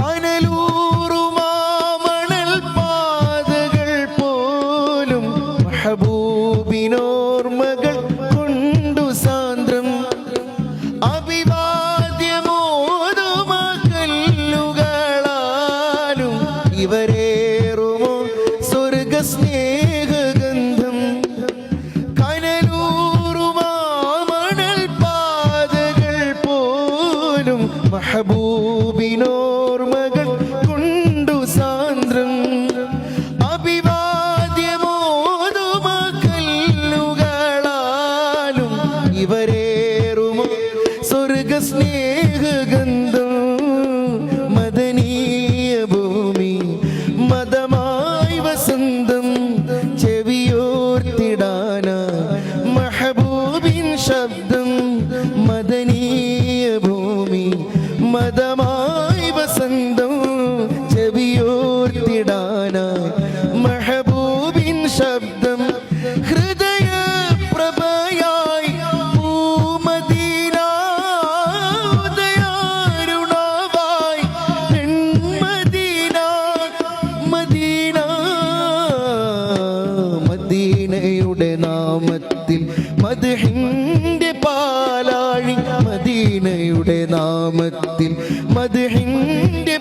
കനലൂറുമാമണൽ പാതകൾ പോലും മെഹബൂബിനോർമ്മകൾ കൊണ്ടു സാന്ദ്രം. അഭിവാദ്യമോതുമകല്ലുകളാലും ഇവരേറുമോ സ്വർഗസ്നേഹഗന്ധം. കനലൂറുമാമണൽ പാതകൾ പോലും മെഹബൂബിനോർമ്മകൾ കൊണ്ടു സാന്ദ്രം. അഭിവാദ്യമോതുമകല്ലുകളാലും ഇവരേറുമോ സ്വർഗസ്നേഹഗന്ധം. മദനീയ ഭൂമി മതമായി വസന്തം ചെവിയോർത്തിടാന മെഹബൂബിൻ ശബ്ദം. മദനീയ ഭൂമി മതമായി വസന്തം ചെവിയോർത്തിടാന മെഹബൂബിൻ ശബ്ദം. ഹൃദയ പ്രഭയായി പൂമദീന ഉദയാരുണാവായി പെൺമദീന. മദീന മദീനയുടെ നാമത്തിൽ മദ്ഹിന്റെ പാലാഴി. മദീനയുടെ നാമത്തിൽ മദ്ഹിന്റെ